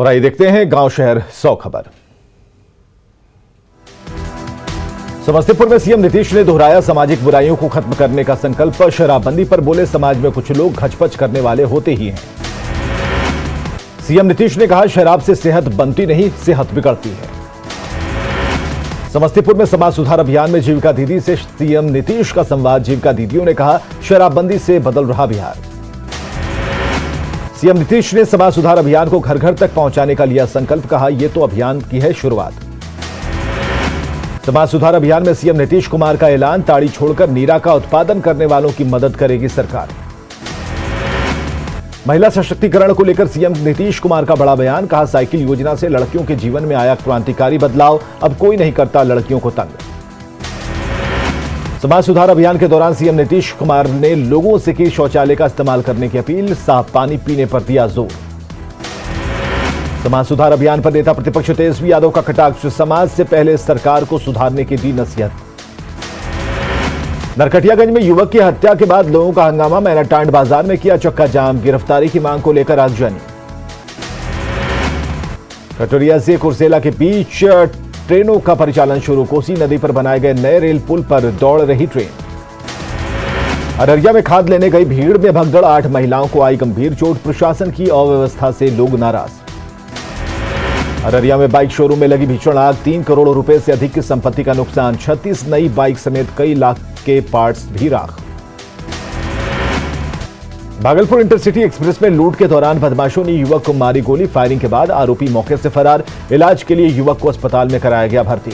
और आइए देखते हैं गांव शहर 100 खबर। समस्तीपुर में सीएम नीतीश ने दोहराया सामाजिक बुराइयों को खत्म करने का संकल्प। शराबबंदी पर बोले समाज में कुछ लोग घचपच करने वाले होते ही हैं। सीएम नीतीश ने कहा शराब से सेहत बनती नहीं, सेहत बिगड़ती है। समस्तीपुर में समाज सुधार अभियान में जीविका दीदी से सीएम नीतीश का संवाद। जीविका दीदियों ने कहा शराबबंदी से बदल रहा बिहार। सीएम नीतीश ने समाज सुधार अभियान को घर घर तक पहुंचाने का लिया संकल्प। कहा यह तो अभियान की है शुरुआत। समाज सुधार अभियान में सीएम नीतीश कुमार का ऐलान। ताड़ी छोड़कर नीरा का उत्पादन करने वालों की मदद करेगी सरकार। महिला सशक्तिकरण को लेकर सीएम नीतीश कुमार का बड़ा बयान। कहा साइकिल योजना से लड़कियों के जीवन में आया क्रांतिकारी बदलाव। अब कोई नहीं करता लड़कियों को तंग। समाज सुधार अभियान के दौरान सीएम नीतीश कुमार ने लोगों से की शौचालय का इस्तेमाल करने की अपील। साफ पानी पीने पर दिया जोर। समाज सुधार अभियान पर नेता प्रतिपक्ष तेजस्वी यादव का कटाक्ष। समाज से पहले सरकार को सुधारने की दी नसीहत। नरकटियागंज में युवक की हत्या के बाद लोगों का हंगामा। मैनाटांड बाजार में किया चक्का जाम। गिरफ्तारी की मांग को लेकर आगजनी। कटोरिया से कुर्सेला के बीच ट्रेनों का परिचालन शुरू। कोसी नदी पर बनाए गए नए रेल पुल पर दौड़ रही ट्रेन। अररिया में खाद लेने गई भीड़ में भगदड़। 8 महिलाओं को आई गंभीर चोट। प्रशासन की अव्यवस्था से लोग नाराज। अररिया में बाइक शोरूम में लगी भीषण आग। 3 करोड़ रुपए से अधिक की संपत्ति का नुकसान। 36 नई बाइक समेत कई लाख के पार्ट्स भी राख। भागलपुर इंटरसिटी एक्सप्रेस में लूट के दौरान बदमाशों ने युवक को मारी गोली। फायरिंग के बाद आरोपी मौके से फरार। इलाज के लिए युवक को अस्पताल में कराया गया भर्ती।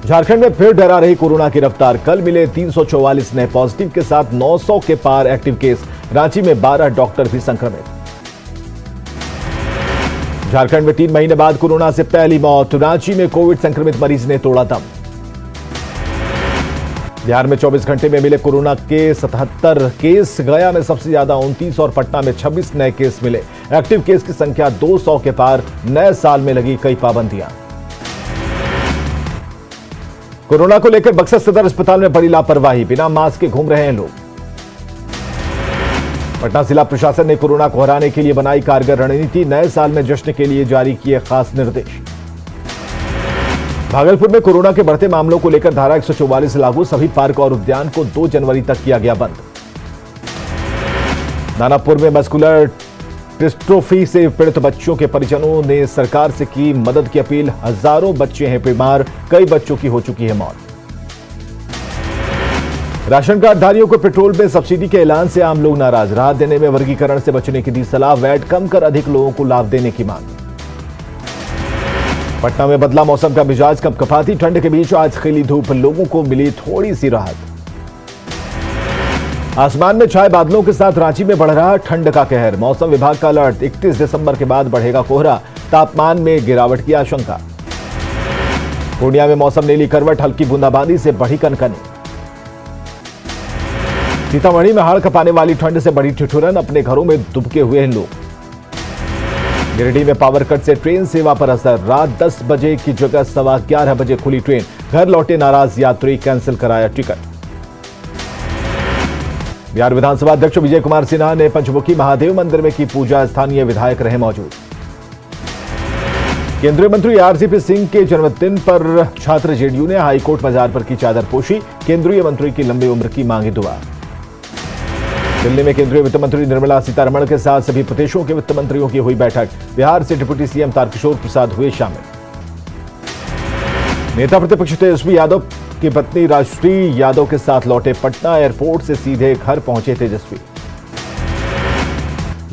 झारखंड में फिर डरा रही कोरोना की रफ्तार। कल मिले 344 नए पॉजिटिव के साथ 900 के पार एक्टिव केस। रांची में 12 डॉक्टर भी संक्रमित। झारखंड में 3 महीने बाद कोरोना से पहली मौत। रांची में कोविड संक्रमित मरीज ने तोड़ा दम। बिहार में 24 घंटे में मिले कोरोना के 77 केस। गया में सबसे ज्यादा 29 और पटना में 26 नए केस मिले। एक्टिव केस की संख्या 200 के पार। नए साल में लगी कई पाबंदियां। कोरोना को लेकर बक्सर सदर अस्पताल में बड़ी लापरवाही। बिना मास्क के घूम रहे हैं लोग। पटना जिला प्रशासन ने कोरोना को हराने के लिए बनाई कारगर रणनीति। नए साल में जश्न के लिए जारी किए खास निर्देश। भागलपुर में कोरोना के बढ़ते मामलों को लेकर धारा 144 लागू। सभी पार्क और उद्यान को 2 जनवरी तक किया गया बंद। दानापुर में मस्कुलर डिस्ट्रोफी से पीड़ित बच्चों के परिजनों ने सरकार से की मदद की अपील। हजारों बच्चे हैं बीमार। कई बच्चों की हो चुकी है मौत। राशन कार्डधारियों को पेट्रोल में सब्सिडी के ऐलान से आम लोग नाराज। राहत देने में वर्गीकरण से बचने की दी सलाह। वैट कम कर अधिक लोगों को लाभ देने की मांग। पटना में बदला मौसम का मिजाज। कपकपाती ठंड के बीच आज खिली धूप। लोगों को मिली थोड़ी सी राहत। आसमान में छाए बादलों के साथ रांची में बढ़ रहा ठंड का कहर। मौसम विभाग का अलर्ट। 31 दिसंबर के बाद बढ़ेगा कोहरा। तापमान में गिरावट की आशंका। पूर्णिया में मौसम ने ली करवट। हल्की बूंदाबांदी से बढ़ी कनकनी। सीतामढ़ी में हाड़ कपाने वाली ठंड से बड़ी ठिठुरन। अपने घरों में दुबके हुए हैं लोग। गिरिडीह में पावर कट से ट्रेन सेवा पर असर। रात 10 बजे की जगह 11:15 बजे खुली ट्रेन। घर लौटे नाराज यात्री। कैंसिल कराया टिकट। बिहार विधानसभा अध्यक्ष विजय कुमार सिन्हा ने पंचमुखी महादेव मंदिर में की पूजा। स्थानीय विधायक रहे मौजूद। केंद्रीय मंत्री आरसीपी सिंह के जन्मदिन पर छात्र जेडीयू ने हाईकोर्ट बाजार पर की चादर पोशी। केंद्रीय मंत्री की लंबी उम्र की मांगी दुआ। दिल्ली में केंद्रीय वित्त मंत्री निर्मला सीतारमण के साथ सभी प्रदेशों के वित्त मंत्रियों की हुई बैठक। बिहार से डिप्टी सीएम तारकिशोर प्रसाद हुए शामिल। नेता प्रतिपक्ष तेजस्वी यादव की पत्नी राजश्री यादव के साथ लौटे पटना। एयरपोर्ट से सीधे घर पहुंचे तेजस्वी।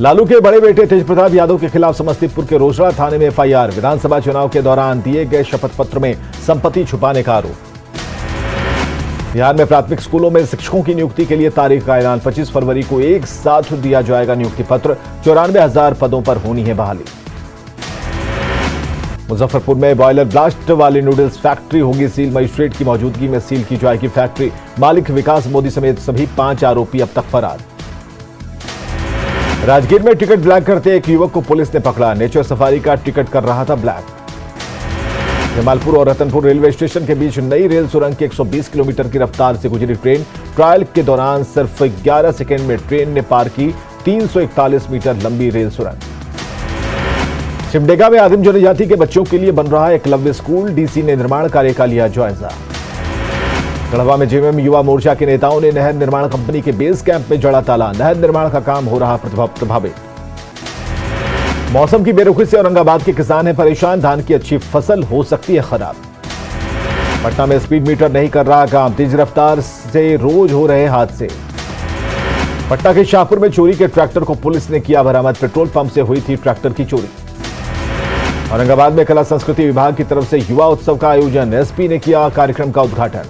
लालू के बड़े बेटे तेज प्रताप यादव के खिलाफ समस्तीपुर के रोसड़ा थाने में एफआईआर। विधानसभा चुनाव के दौरान दिए गए शपथ पत्र में संपत्ति छुपाने का आरोप। बिहार में प्राथमिक स्कूलों में शिक्षकों की नियुक्ति के लिए तारीख का ऐलान। 25 फरवरी को एक साथ दिया जाएगा नियुक्ति पत्र। 94,000 पदों पर होनी है बहाली। मुजफ्फरपुर में बॉयलर ब्लास्ट वाली नूडल्स फैक्ट्री होगी सील। मजिस्ट्रेट की मौजूदगी में सील की जाएगी फैक्ट्री। मालिक विकास मोदी समेत सभी 5 आरोपी अब तक फरार। राजगीर में टिकट ब्लैक करते एक युवक को पुलिस ने पकड़ा। नेचर सफारी का टिकट कर रहा था ब्लैक। जमालपुर और रतनपुर रेलवे स्टेशन के बीच नई रेल सुरंग की 120 किलोमीटर की रफ्तार से गुजरी ट्रेन। ट्रायल के दौरान सिर्फ 11 सेकेंड में ट्रेन ने पार की 341 मीटर लंबी रेल सुरंग। सिमडेगा में आदिम जनजाति के बच्चों के लिए बन रहा एकलव्य स्कूल, डीसी ने निर्माण कार्य का लिया जायजा। गढ़वा में जेएमएम युवा मोर्चा के नेताओं ने नहर निर्माण कंपनी के बेस कैंप में जड़ा ताला, नहर निर्माण का काम हो रहा प्रभावित। मौसम की बेरुखी से औरंगाबाद के किसान हैं परेशान, धान की अच्छी फसल हो सकती है खराब। पटना में स्पीड मीटर नहीं कर रहा काम, तेज रफ्तार से रोज हो रहे हादसे। पटना के शाहपुर में चोरी के ट्रैक्टर को पुलिस ने किया बरामद, पेट्रोल पंप से हुई थी ट्रैक्टर की चोरी। औरंगाबाद में कला संस्कृति विभाग की तरफ से युवा उत्सव का आयोजन, एसपी ने किया कार्यक्रम का उद्घाटन।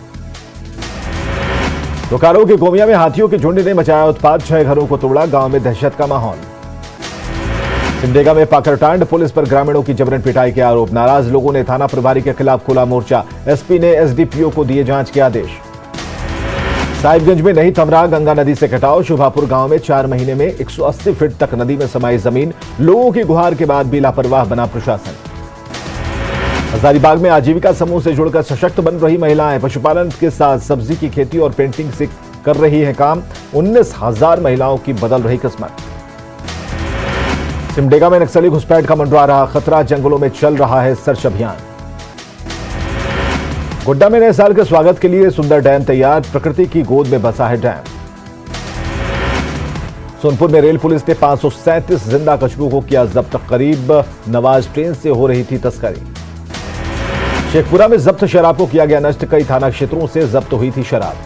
बोकारो के गोमिया में हाथियों के झुंड ने मचाया उत्पात, 6 घरों को तोड़ा, गांव में दहशत का माहौल। सिमडेगा में पाकरटांड पुलिस पर ग्रामीणों की जबरन पिटाई के आरोप, नाराज लोगों ने थाना प्रभारी के खिलाफ खोला मोर्चा, एसपी ने एसडीपीओ को दिए जांच के आदेश। साहिबगंज में नहीं थम रहा गंगा नदी से कटाव, शुभापुर गांव में 4 महीने में 180 फीट तक नदी में समाई जमीन, लोगों की गुहार के बाद भी लापरवाह बना प्रशासन। हजारीबाग में आजीविका समूह से जुड़कर सशक्त बन रही महिलाएं, पशुपालन के साथ सब्जी की खेती और पेंटिंग से कर रही हैं काम, 19,000 महिलाओं की बदल रही किस्मत। सिमडेगा में नक्सली घुसपैठ का मंडरा रहा खतरा, जंगलों में चल रहा है सर्च अभियान। गोड्डा में नए साल के स्वागत के लिए सुंदर डैम तैयार, प्रकृति की गोद में बसा है डैम। सोनपुर में रेल पुलिस ने 537 जिंदा कछुओं को किया जब्त, करीब नवाज ट्रेन से हो रही थी तस्करी। शेखपुरा में जब्त शराब को किया गया नष्ट, कई थाना क्षेत्रों से जब्त हुई थी शराब।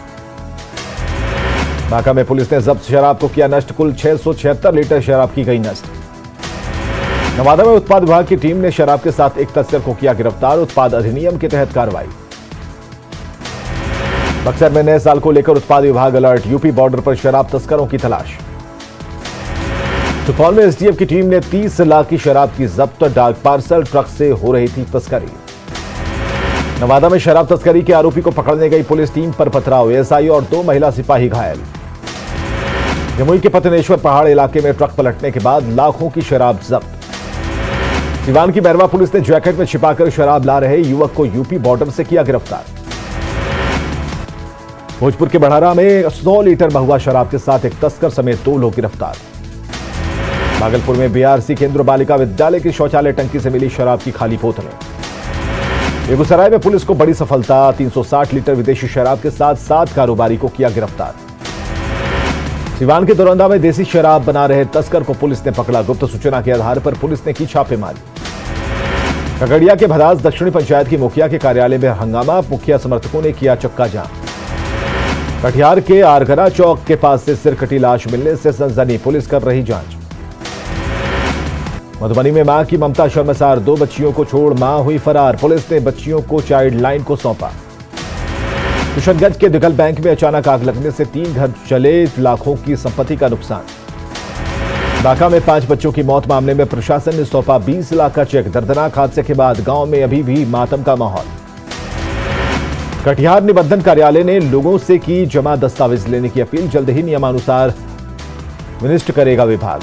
बांका में पुलिस ने जब्त शराब को किया नष्ट, कुल 676 लीटर शराब की गई नष्ट। नवादा में उत्पाद विभाग की टीम ने शराब के साथ एक तस्कर को किया गिरफ्तार, उत्पाद अधिनियम के तहत कार्रवाई। बक्सर में नए साल को लेकर उत्पाद विभाग अलर्ट, यूपी बॉर्डर पर शराब तस्करों की तलाश। सुपौल में एसटीएफ की टीम ने 30 लाख की शराब की जब्त, डाक पार्सल ट्रक से हो रही थी तस्करी। नवादा में शराब तस्करी के आरोपी को पकड़ने गई पुलिस टीम पर पथराव, एएसआई और 2 महिला सिपाही घायल। जमुई के पतनेश्वर पहाड़ इलाके में ट्रक पलटने के बाद लाखों की शराब जब्त। सिवान की बैरवा पुलिस ने जैकेट में छिपाकर शराब ला रहे युवक को यूपी बॉर्डर से किया गिरफ्तार। भोजपुर के बढ़ारा में 100 लीटर महुआ शराब के साथ एक तस्कर समेत 2 लोग गिरफ्तार। भागलपुर में बीआरसी केंद्र बालिका विद्यालय की शौचालय टंकी से मिली शराब की खाली बोतलें। बेगूसराय में पुलिस को बड़ी सफलता, 360 लीटर विदेशी शराब के साथ 7 कारोबारी को किया गिरफ्तार। सिवान के दौरंदा में देसी शराब बना रहे तस्कर को पुलिस ने पकड़ा, गुप्त सूचना के आधार पर पुलिस ने की छापेमारी। खगड़िया के भदास दक्षिणी पंचायत की मुखिया के कार्यालय में हंगामा, मुखिया समर्थकों ने किया चक्का जाम। कटिहार के आरगरा चौक के पास से सिरकटी लाश मिलने से सनसनी, पुलिस कर रही जांच। मधुबनी में मां की ममता शर्मसार, 2 बच्चियों को छोड़ मां हुई फरार, पुलिस ने बच्चियों को चाइल्ड लाइन को सौंपा। किशनगंज के दिगल बैंक में अचानक आग लगने से 3 घर चले, लाखों की संपत्ति का नुकसान। बांका में 5 बच्चों की मौत मामले में प्रशासन ने सौंपा 20 लाख का चेक, दर्दनाक हादसे के बाद गांव में अभी भी मातम का माहौल। कटिहार निबंधन कार्यालय ने लोगों से की जमा दस्तावेज लेने की अपील, जल्द ही नियमानुसार विनिष्ट करेगा विभाग।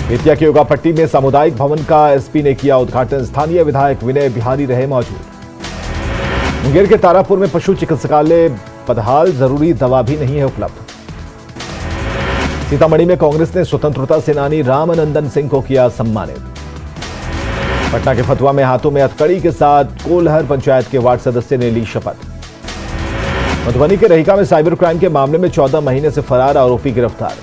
बेतिया के योगापट्टी में सामुदायिक भवन का एसपी ने किया उद्घाटन, स्थानीय विधायक विनय बिहारी रहे मौजूद। मुंगेर के तारापुर में पशु चिकित्सालय बदहाल, जरूरी दवा भी नहीं है उपलब्ध। सीतामढ़ी में कांग्रेस ने स्वतंत्रता सेनानी रामानंदन सिंह को किया सम्मानित। पटना के फतुहा में हाथों में हथकड़ी के साथ कोलहर पंचायत के वार्ड सदस्य ने ली शपथ। मधुबनी के रहिका में साइबर क्राइम के मामले में 14 महीने से फरार आरोपी गिरफ्तार।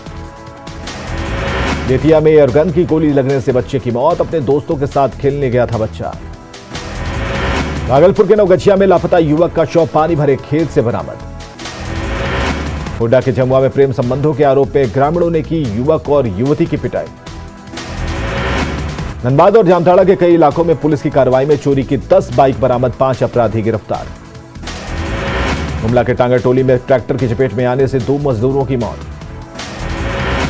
बेतिया में एयरगन की गोली लगने से बच्चे की मौत, अपने दोस्तों के साथ खेलने गया था बच्चा। भागलपुर के नवगछिया में लापता युवक का शव पानी भरे खेत से बरामद। गोड्डा के जमुआ में प्रेम संबंधों के आरोप में ग्रामीणों ने की युवक और युवती की पिटाई। धनबाद और जामताड़ा के कई इलाकों में पुलिस की कार्रवाई में चोरी की 10 बाइक बरामद, 5 अपराधी गिरफ्तार। गुमला के टांगर टोली में ट्रैक्टर की चपेट में आने से 2 मजदूरों की मौत।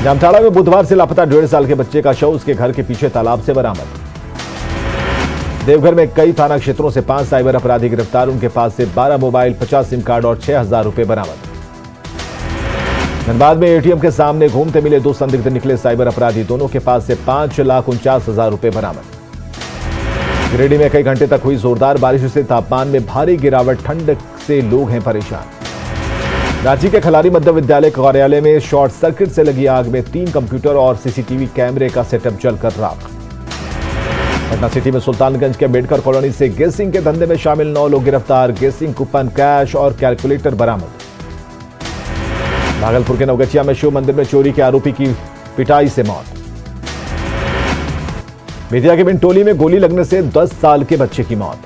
जामताड़ा में बुधवार से लापता 1.5 साल के बच्चे का शव उसके घर के पीछे तालाब से बरामद। देवघर में कई थाना क्षेत्रों से 5 साइबर अपराधी गिरफ्तार, उनके पास से 12 मोबाइल, 50 सिम कार्ड और 6,000 रुपए बरामद। धनबाद में एटीएम के सामने घूमते मिले 2 संदिग्ध निकले साइबर अपराधी, दोनों के पास से 5,49,000 रुपए बरामद। गिरिडीह में कई घंटे तक हुई जोरदार बारिश से तापमान में भारी गिरावट, ठंड से लोग हैं परेशान। रांची के खलारी मध्य विद्यालय कार्यालय में शॉर्ट सर्किट से लगी आग में 3 कंप्यूटर और सीसीटीवी कैमरे का सेटअप जलकर राख। पटना सिटी में सुल्तानगंज के अम्बेडकर कॉलोनी से गेसिंग के धंधे में शामिल 9 लोग गिरफ्तार। गेसिंग कूपन, कैश और कैलकुलेटर बरामद। भागलपुर के नवगछिया में शिव मंदिर में चोरी के आरोपी की पिटाई से मौत। बेतिया के बिंटोली में गोली लगने से 10 साल के बच्चे की मौत।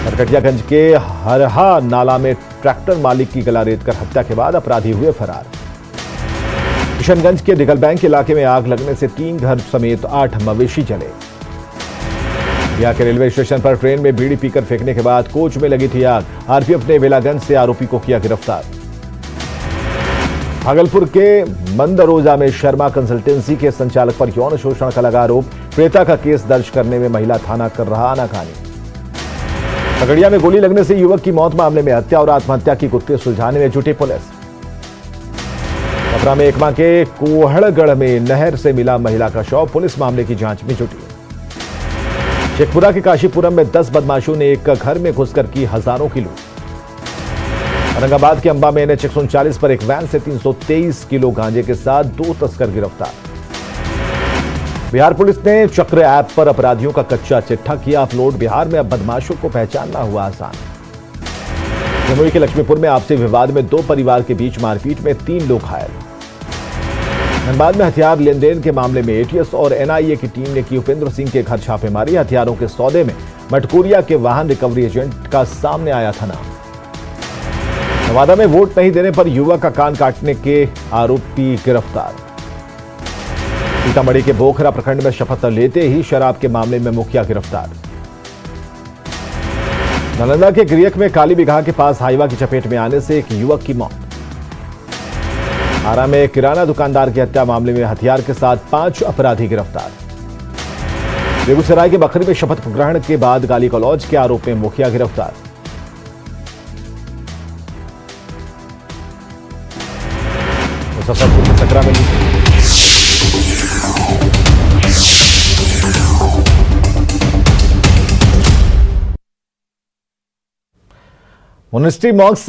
नरकटियागंज के हरहा नाला में ट्रैक्टर मालिक की गला रेत कर हत्या के बाद अपराधी हुए फरार। किशनगंज के दिगल बैंक इलाके में आग लगने से 3 घर समेत 8 मवेशी जले। बिहार के रेलवे स्टेशन पर ट्रेन में बीड़ी पीकर फेंकने के बाद कोच में लगी थी आग। आरपीएफ ने बेलागंज से आरोपी को किया गिरफ्तार। भागलपुर के मंदरोजा में शर्मा कंसल्टेंसी के संचालक पर यौन शोषण का लगा आरोप। पीड़िता का केस दर्ज करने में महिला थाना कर रहा आनाकानी। खगड़िया में गोली लगने से युवक की मौत मामले में हत्या और आत्महत्या की गुत्थी सुलझाने में जुटी पुलिस। छपरा में एकमा के कोहड़गढ़ में नहर से मिला महिला का शव। पुलिस मामले की जांच में जुटी। शेखपुरा के काशीपुरम में 10 बदमाशों ने एक घर में घुसकर की हजारों की लूट। औरंगाबाद के अंबा में NH 139 पर एक वैन से 323 किलो गांजे के साथ 2 तस्कर गिरफ्तार। बिहार पुलिस ने चक्र ऐप पर अपराधियों का कच्चा चिट्ठा किया अपलोड। बिहार में अब बदमाशों को पहचानना हुआ आसान। जमुई के लक्ष्मीपुर में आपसी विवाद में 2 परिवार के बीच मारपीट में 3 लोग घायल। धनबाद में हथियार लेन देन के मामले में ATS और NIA की टीम ने की उपेंद्र सिंह के घर छापेमारी। हथियारों के सौदे में मटकुरिया के वाहन रिकवरी एजेंट का सामने आया था नाम। नवादा में वोट नहीं देने पर युवक का कान काटने के आरोपी गिरफ्तार। सीतामढ़ी के बोखरा प्रखंड में शपथ लेते ही शराब के मामले में मुखिया गिरफ्तार। नालंदा के गिरियक में काली बिघा के पास हाईवा की चपेट में आने से एक युवक की मौत। आरा में किराना दुकानदार की हत्या मामले में हथियार के साथ 5 अपराधी गिरफ्तार। बेगूसराय के बखरी में शपथ ग्रहण के बाद गाली गलौज के आरोप में मुखिया गिरफ्तार। मुजफ्फरपुर में सकरा में मोनेस्ट्री मॉन्क्स